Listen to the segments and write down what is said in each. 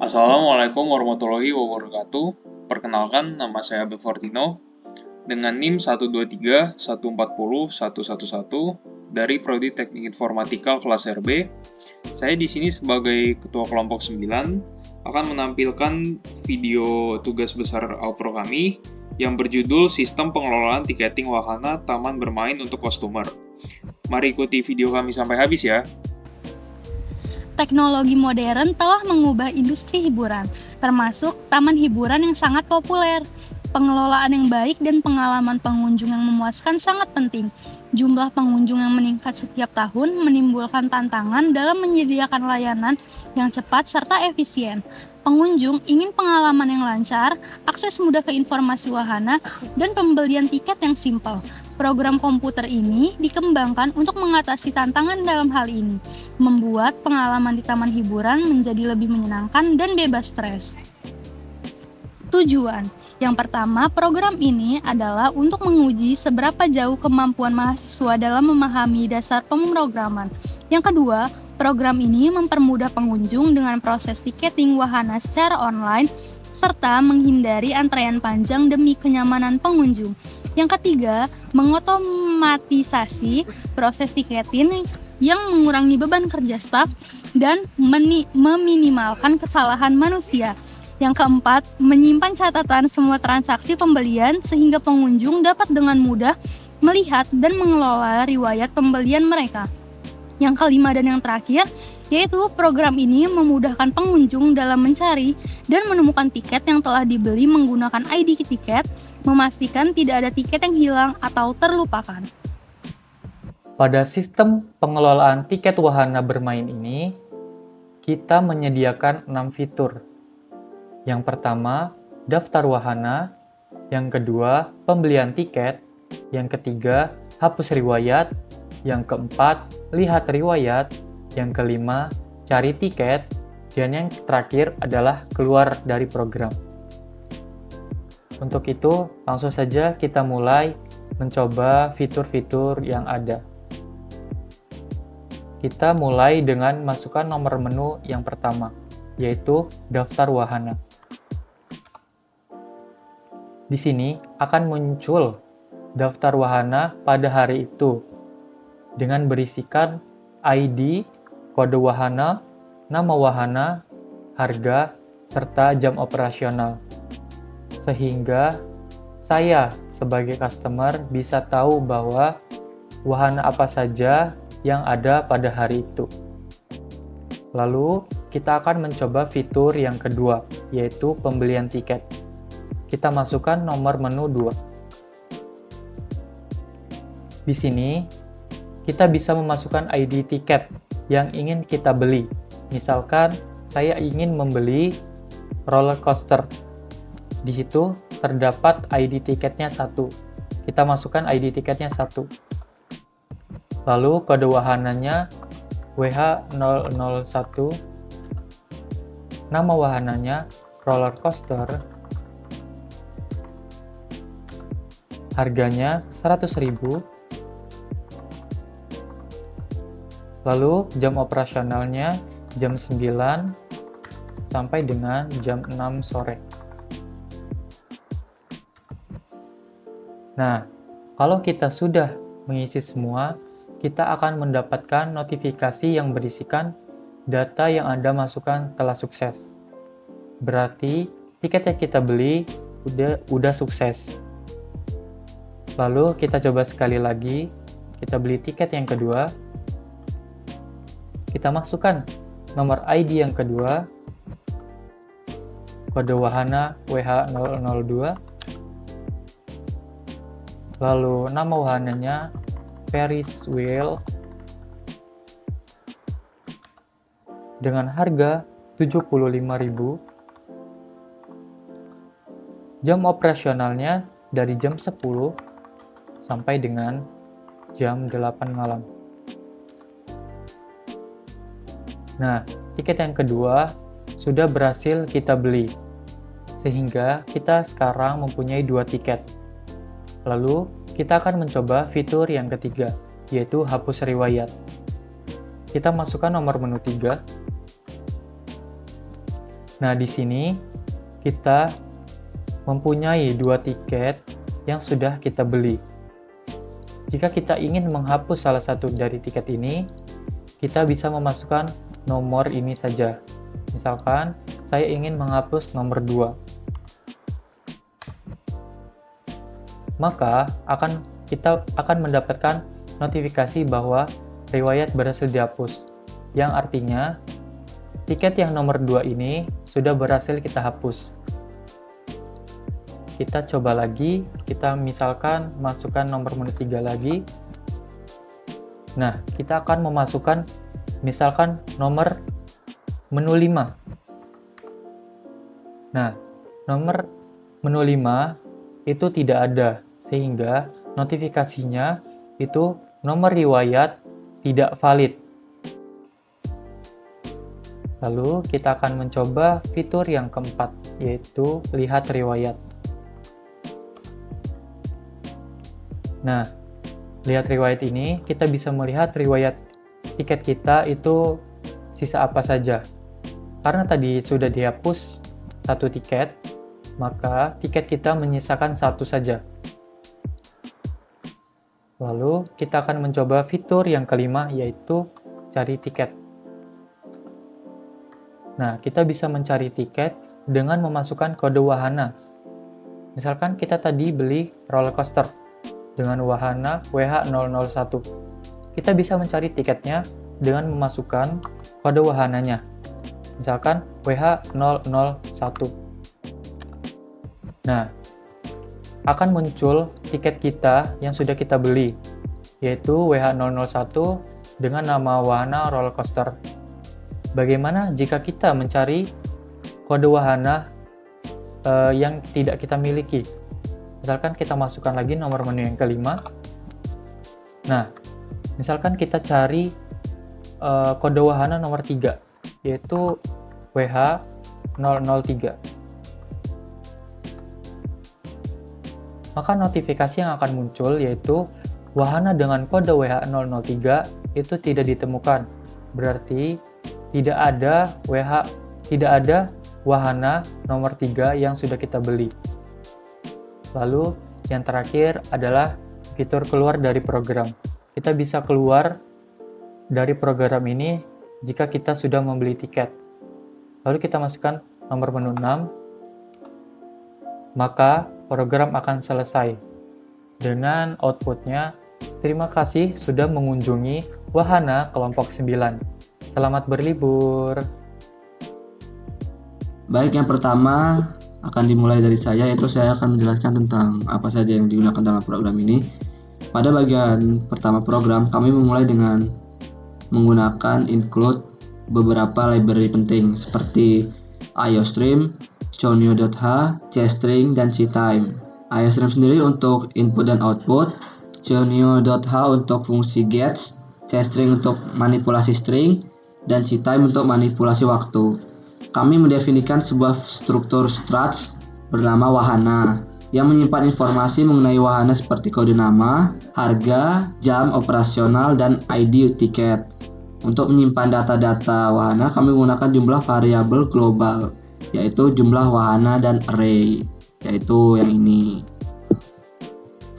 Assalamualaikum warahmatullahi wabarakatuh. Perkenalkan, nama saya Abel Fortino dengan NIM 123140111 dari Prodi Teknik Informatika kelas RB. Saya di sini sebagai Ketua Kelompok 9 akan menampilkan video tugas besar Outpro kami yang berjudul Sistem Pengelolaan Tiketing Wahana Taman Bermain untuk Customer. Mari ikuti video kami sampai habis ya. Teknologi modern telah mengubah industri hiburan, termasuk taman hiburan yang sangat populer. Pengelolaan yang baik dan pengalaman pengunjung yang memuaskan sangat penting. Jumlah pengunjung yang meningkat setiap tahun menimbulkan tantangan dalam menyediakan layanan yang cepat serta efisien. Pengunjung ingin pengalaman yang lancar, akses mudah ke informasi wahana, dan pembelian tiket yang simpel. Program komputer ini dikembangkan untuk mengatasi tantangan dalam hal ini, membuat pengalaman di taman hiburan menjadi lebih menyenangkan dan bebas stres. Tujuan yang pertama, program ini adalah untuk menguji seberapa jauh kemampuan mahasiswa dalam memahami dasar pemrograman. Yang kedua, program ini mempermudah pengunjung dengan proses tiketing wahana secara online serta menghindari antrean panjang demi kenyamanan pengunjung. Yang ketiga, mengotomatisasi proses tiketing yang mengurangi beban kerja staf dan meminimalkan kesalahan manusia. Yang keempat, menyimpan catatan semua transaksi pembelian sehingga pengunjung dapat dengan mudah melihat dan mengelola riwayat pembelian mereka. Yang kelima dan yang terakhir, yaitu program ini memudahkan pengunjung dalam mencari dan menemukan tiket yang telah dibeli menggunakan ID tiket, memastikan tidak ada tiket yang hilang atau terlupakan. Pada sistem pengelolaan tiket wahana bermain ini, kita menyediakan 6 fitur. Yang pertama, daftar wahana. Yang kedua, pembelian tiket. Yang ketiga, hapus riwayat. Yang keempat, lihat riwayat. Yang kelima, cari tiket. Dan yang terakhir adalah keluar dari program. Untuk itu, langsung saja kita mulai mencoba fitur-fitur yang ada. Kita mulai dengan masukkan nomor menu yang pertama, yaitu daftar wahana. Di sini akan muncul daftar wahana pada hari itu dengan berisikan ID, kode wahana, nama wahana, harga, serta jam operasional. Sehingga saya sebagai customer bisa tahu bahwa wahana apa saja yang ada pada hari itu. Lalu kita akan mencoba fitur yang kedua, yaitu pembelian tiket. Kita masukkan nomor menu 2. Di sini, kita bisa memasukkan ID tiket yang ingin kita beli. Misalkan, saya ingin membeli roller coaster. Di situ terdapat ID tiketnya 1. Kita masukkan ID tiketnya 1. Lalu kode wahananya WH001. Nama wahananya roller coaster. Harganya 100.000. Lalu jam operasionalnya jam 9 sampai dengan jam 6 sore. Nah, kalau kita sudah mengisi semua, kita akan mendapatkan notifikasi yang berisikan data yang Anda masukkan telah sukses. Berarti tiket yang kita beli udah sukses. Lalu kita coba sekali lagi, kita beli tiket yang kedua. Kita masukkan nomor ID yang kedua, kode wahana WH002, lalu nama wahananya Ferris Wheel, dengan harga 75.000. Jam operasionalnya dari jam 10 sampai dengan jam 8 malam. Nah, tiket yang kedua sudah berhasil kita beli, sehingga kita sekarang mempunyai 2 tiket. Lalu, kita akan mencoba fitur yang ketiga, yaitu hapus riwayat. Kita masukkan nomor menu 3. Nah, di sini kita mempunyai 2 tiket yang sudah kita beli. Jika kita ingin menghapus salah satu dari tiket ini, kita bisa memasukkan nomor ini saja. Misalkan, saya ingin menghapus nomor 2. Maka, kita akan mendapatkan notifikasi bahwa riwayat berhasil dihapus. Yang artinya, tiket yang nomor 2 ini sudah berhasil kita hapus. Kita coba lagi, kita misalkan masukkan nomor menu 3 lagi. Nah, kita akan memasukkan misalkan nomor menu 5. Nah, nomor menu 5 itu tidak ada, sehingga notifikasinya itu nomor riwayat tidak valid. Lalu kita akan mencoba fitur yang keempat, yaitu lihat riwayat. Nah, lihat riwayat ini, kita bisa melihat riwayat tiket kita itu sisa apa saja. Karena tadi sudah dihapus 1 tiket, maka tiket kita menyisakan 1 saja. Lalu, kita akan mencoba fitur yang kelima, yaitu cari tiket. Nah, kita bisa mencari tiket dengan memasukkan kode wahana. Misalkan kita tadi beli roller coaster dengan wahana WH001. Kita bisa mencari tiketnya dengan memasukkan kode wahananya. Misalkan WH001. Nah, akan muncul tiket kita yang sudah kita beli, yaitu WH001 dengan nama wahana roller coaster. Bagaimana jika kita mencari kode wahana yang tidak kita miliki? Misalkan kita masukkan lagi nomor menu yang kelima. Nah, misalkan kita cari kode wahana nomor 3, yaitu WH003. Maka notifikasi yang akan muncul yaitu wahana dengan kode WH003 itu tidak ditemukan. Berarti tidak ada wahana nomor 3 yang sudah kita beli. Lalu yang terakhir adalah fitur keluar dari program. Kita bisa keluar dari program ini jika kita sudah membeli tiket. Lalu kita masukkan nomor menu 6, maka program akan selesai. Dengan outputnya, terima kasih sudah mengunjungi wahana kelompok 9. Selamat berlibur. Baik, yang pertama akan dimulai dari saya, yaitu saya akan menjelaskan tentang apa saja yang digunakan dalam program ini. Pada bagian pertama program, kami memulai dengan menggunakan include beberapa library penting seperti IOStream, Choneo.h, JString, dan CTime. IOStream sendiri untuk input dan output, Choneo.h untuk fungsi gets, JString untuk manipulasi string, dan CTime untuk manipulasi waktu. Kami mendefinisikan sebuah struktur structs bernama wahana yang menyimpan informasi mengenai wahana seperti kode nama, harga, jam operasional, dan ID tiket. Untuk menyimpan data-data wahana, kami menggunakan jumlah variabel global, yaitu jumlah wahana dan array, yaitu yang ini.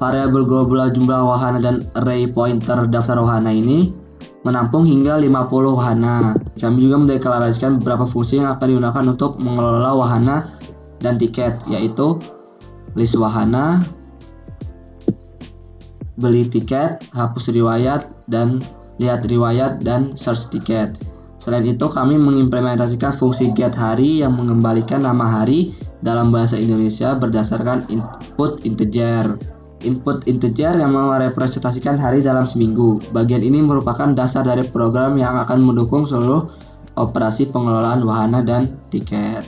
Variabel global jumlah wahana dan array pointer daftar wahana ini menampung hingga 50 wahana. Kami juga mendeklarasikan beberapa fungsi yang akan digunakan untuk mengelola wahana dan tiket, yaitu list wahana, beli tiket, hapus riwayat, dan lihat riwayat, dan search tiket. Selain itu, kami mengimplementasikan fungsi get hari yang mengembalikan nama hari dalam bahasa Indonesia berdasarkan input integer. Input integer yang merepresentasikan hari dalam seminggu. Bagian ini merupakan dasar dari program yang akan mendukung seluruh operasi pengelolaan wahana dan tiket.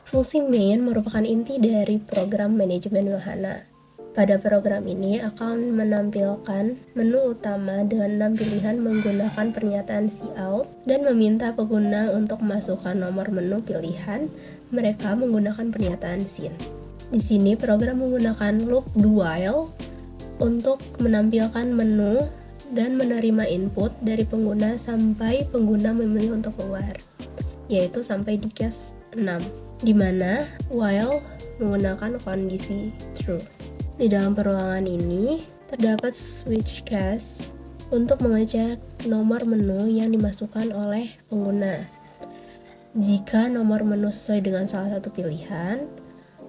Fungsi main merupakan inti dari program manajemen wahana. Pada program ini akan menampilkan menu utama dengan 6 pilihan menggunakan pernyataan cout dan meminta pengguna untuk masukkan nomor menu pilihan mereka menggunakan pernyataan sin. Di sini program menggunakan loop do while untuk menampilkan menu dan menerima input dari pengguna sampai pengguna memilih untuk keluar. yaitu sampai di case 6, di mana while menggunakan kondisi true. Di dalam perulangan ini, terdapat switch case untuk mengecek nomor menu yang dimasukkan oleh pengguna. Jika nomor menu sesuai dengan salah satu pilihan,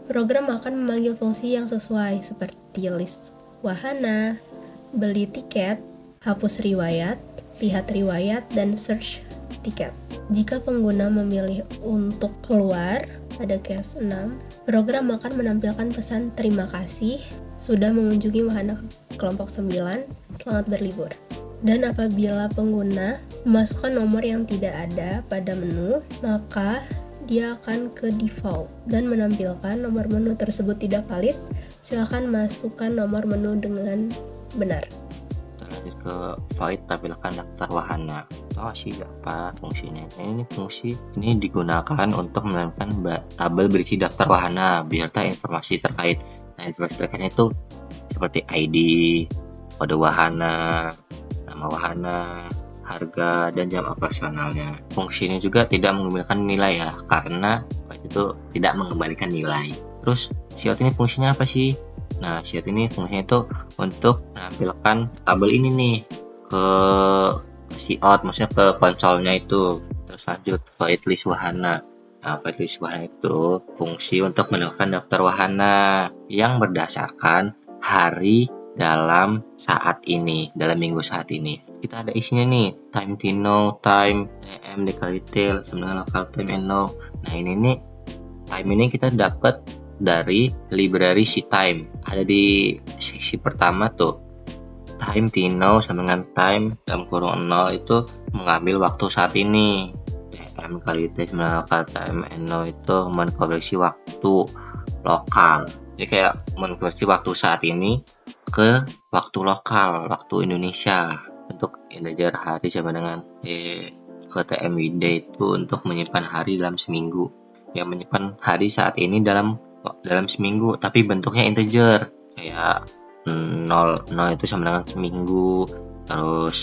program akan memanggil fungsi yang sesuai seperti list wahana, beli tiket, hapus riwayat, lihat riwayat, dan search tiket. Jika pengguna memilih untuk keluar pada case 6, program akan menampilkan pesan terima kasih sudah mengunjungi wahana kelompok 9, selamat berlibur. Dan apabila pengguna memasukkan nomor yang tidak ada pada menu, maka dia akan ke default dan menampilkan nomor menu tersebut tidak valid. Silakan masukkan nomor menu dengan benar. Kita lanjut ke void, tampilkan daftar wahana. Tahu sih apa fungsinya? Ini fungsi ini digunakan untuk menambahkan tabel berisi daftar wahana beserta informasi terkait. Nah, informasi terkaitnya itu seperti ID, kode wahana, nama wahana, harga, dan jam operasionalnya. Fungsi ini juga tidak mengembalikan nilai ya, karena itu tidak mengembalikan nilai. Terus siot ini fungsinya apa sih? Nah, siot ini fungsinya itu untuk menampilkan tabel ini nih ke siot, maksudnya ke konsolnya itu. Terus lanjut void list wahana. Nah, void list wahana itu fungsi untuk menemukan daftar wahana yang berdasarkan hari dalam saat ini, dalam minggu saat ini. Kita ada isinya nih, time to know, time, AM, detail, sama dengan local time and know. Nah, ini nih, time ini kita dapat dari library time. Ada di seksi pertama tuh, time to know sama dengan time dalam kurung 0 itu mengambil waktu saat ini. AM kali T sama dengan local time and know itu mengkonversi waktu lokal. Jadi kayak mengkonversi waktu saat ini ke waktu lokal, waktu Indonesia. Untuk integer hari sama dengan ke TM weekday itu untuk menyimpan hari dalam seminggu. Yang menyimpan hari saat ini dalam seminggu, tapi bentuknya integer. Kayak 0 itu sama dengan seminggu, terus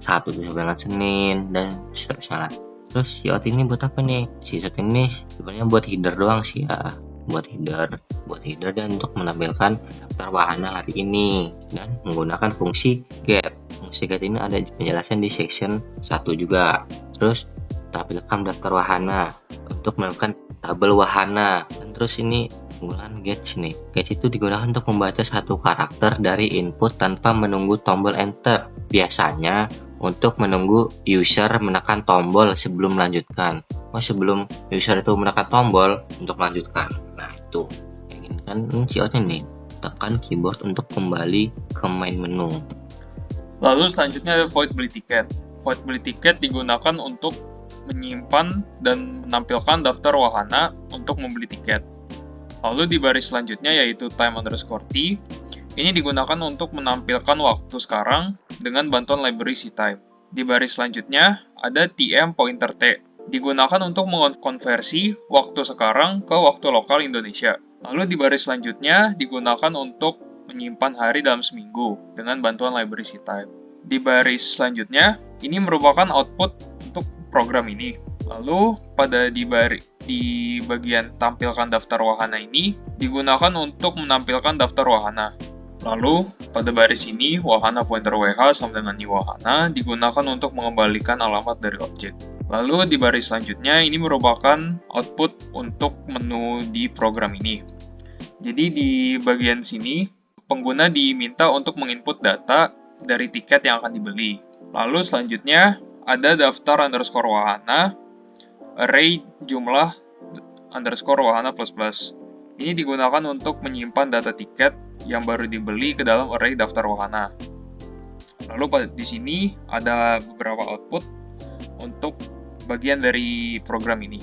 1 itu sama dengan Senin, dan seterusnya. Terus siot ini buat apa nih? Siot ini sebenarnya buat header doang sih ya. Buat header dan untuk menampilkan daftar wahana hari ini dan menggunakan fungsi get. Fungsi get ini ada penjelasan di section 1 juga. Terus tampilkan daftar wahana untuk menemukan tabel wahana, dan terus ini menggunakan get sini. Get itu digunakan untuk membaca satu karakter dari input tanpa menunggu tombol enter. Biasanya untuk menunggu user menekan tombol sebelum melanjutkan. Sebelum user itu menekan tombol untuk melanjutkan. Nah, itu kayak gini kan siotnya nih. Tekan keyboard untuk kembali ke main menu. Lalu selanjutnya ada void beli tiket. Void beli tiket digunakan untuk menyimpan dan menampilkan daftar wahana untuk membeli tiket. Lalu di baris selanjutnya yaitu time_t, ini digunakan untuk menampilkan waktu sekarang dengan bantuan library time. Di baris selanjutnya ada tm pointer t, digunakan untuk mengkonversi waktu sekarang ke waktu lokal Indonesia. Lalu di baris selanjutnya digunakan untuk menyimpan hari dalam seminggu dengan bantuan library time. Di baris selanjutnya, ini merupakan output untuk program ini. Lalu pada di bagian tampilkan daftar wahana ini digunakan untuk menampilkan daftar wahana. Lalu pada baris ini wahana pointer WH sama dengan new wahana digunakan untuk mengembalikan alamat dari objek. Lalu di baris selanjutnya ini merupakan output untuk menu di program ini. Jadi di bagian sini pengguna diminta untuk menginput data dari tiket yang akan dibeli. Lalu selanjutnya ada daftar underscore wahana, array jumlah underscore wahana plus plus. Ini digunakan untuk menyimpan data tiket yang baru dibeli ke dalam array daftar wahana. Lalu di sini ada beberapa output untuk bagian dari program ini.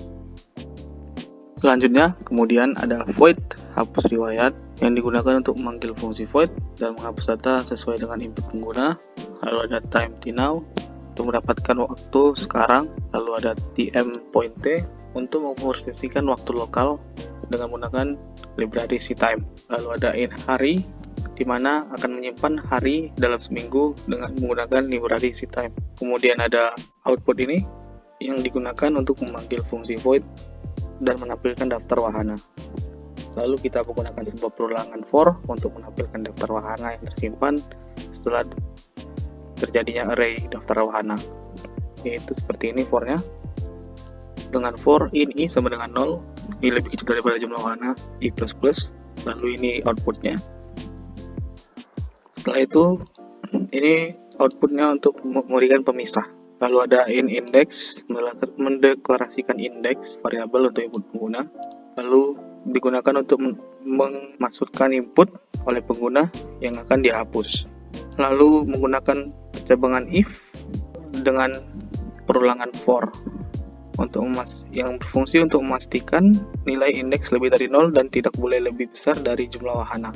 Selanjutnya, kemudian ada void hapus riwayat yang digunakan untuk memanggil fungsi void dan menghapus data sesuai dengan input pengguna. Lalu ada time to now untuk mendapatkan waktu sekarang. Lalu ada tm point t untuk memposisikan waktu lokal dengan menggunakan library time. Lalu ada in hari di mana akan menyimpan hari dalam seminggu dengan menggunakan library time. Kemudian ada output ini yang digunakan untuk memanggil fungsi void dan menampilkan daftar wahana. Lalu kita menggunakan sebuah perulangan for untuk menampilkan daftar wahana yang tersimpan setelah terjadinya array daftar wahana. Yaitu seperti ini for-nya. Dengan for in i sama dengan 0, i lebih kecil daripada jumlah wahana, i++, lalu ini outputnya. Setelah itu, ini outputnya untuk memberikan pemisah. Lalu ada in index, mendeklarasikan indeks variabel untuk input pengguna. Lalu digunakan untuk memasukkan input oleh pengguna yang akan dihapus. Lalu menggunakan percabangan if dengan perulangan for yang berfungsi untuk memastikan nilai indeks lebih dari 0 dan tidak boleh lebih besar dari jumlah wahana.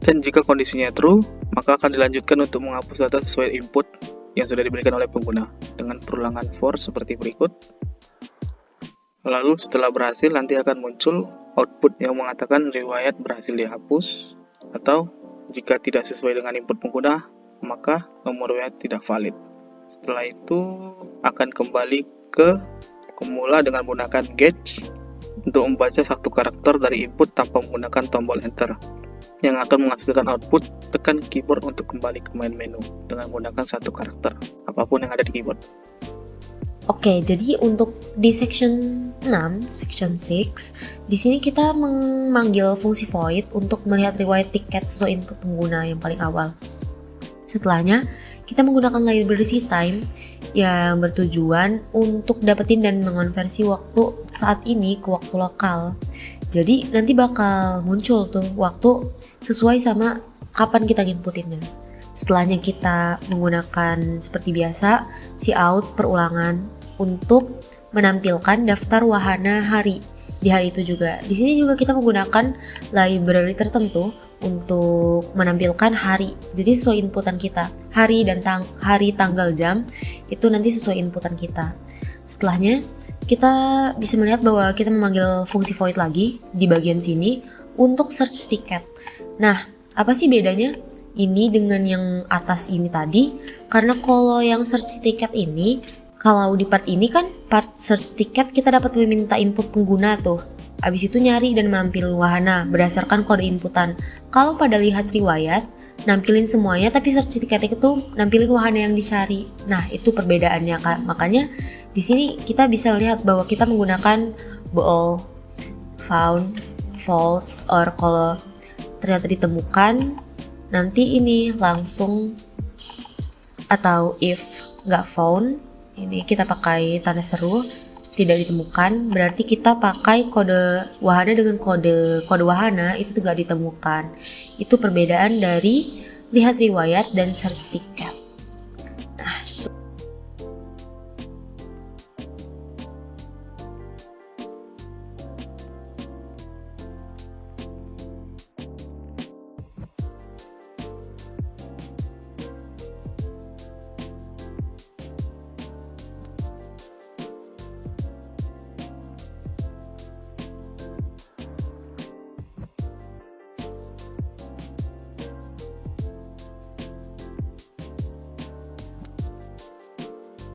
Dan jika kondisinya true, maka akan dilanjutkan untuk menghapus data sesuai input yang sudah diberikan oleh pengguna dengan perulangan for seperti berikut. Lalu setelah berhasil nanti akan muncul output yang mengatakan riwayat berhasil dihapus, atau jika tidak sesuai dengan input pengguna, maka nomor riwayat tidak valid. Setelah itu akan kembali ke Kumula dengan menggunakan get untuk membaca satu karakter dari input tanpa menggunakan tombol enter yang akan menghasilkan output. Tekan keyboard untuk kembali ke main menu dengan menggunakan satu karakter apapun yang ada di keyboard. Oke, jadi untuk di section 6, section 6, di sini kita memanggil fungsi void untuk melihat riwayat tiket sesuai input pengguna yang paling awal. Setelahnya, kita menggunakan library time yang bertujuan untuk dapetin dan mengonversi waktu saat ini ke waktu lokal. Jadi nanti bakal muncul tuh waktu sesuai sama kapan kita inputinnya. Setelahnya kita menggunakan seperti biasa cout perulangan untuk menampilkan daftar wahana hari di hari itu juga. Di sini juga kita menggunakan library tertentu untuk menampilkan hari. Jadi sesuai inputan kita. Hari dan hari, tanggal, jam itu nanti sesuai inputan kita. Setelahnya kita bisa melihat bahwa kita memanggil fungsi void lagi di bagian sini untuk search tiket. Nah, apa sih bedanya ini dengan yang atas ini tadi? Karena kalau yang search tiket ini, kalau di part ini kan part search tiket kita dapat meminta input pengguna tuh. Abis itu nyari dan menampilkan wahana berdasarkan kode inputan. Kalau pada lihat riwayat, nampilin semuanya tapi search tiket itu nampilin wahana yang dicari. Nah, itu perbedaannya Kak. Makanya di sini kita bisa lihat bahwa kita menggunakan bool, found, false, or kalau ternyata ditemukan nanti ini langsung, atau if nggak found, ini kita pakai tanda seru, tidak ditemukan, berarti kita pakai kode wahana dengan kode wahana itu nggak ditemukan. Itu perbedaan dari lihat riwayat dan search tiket.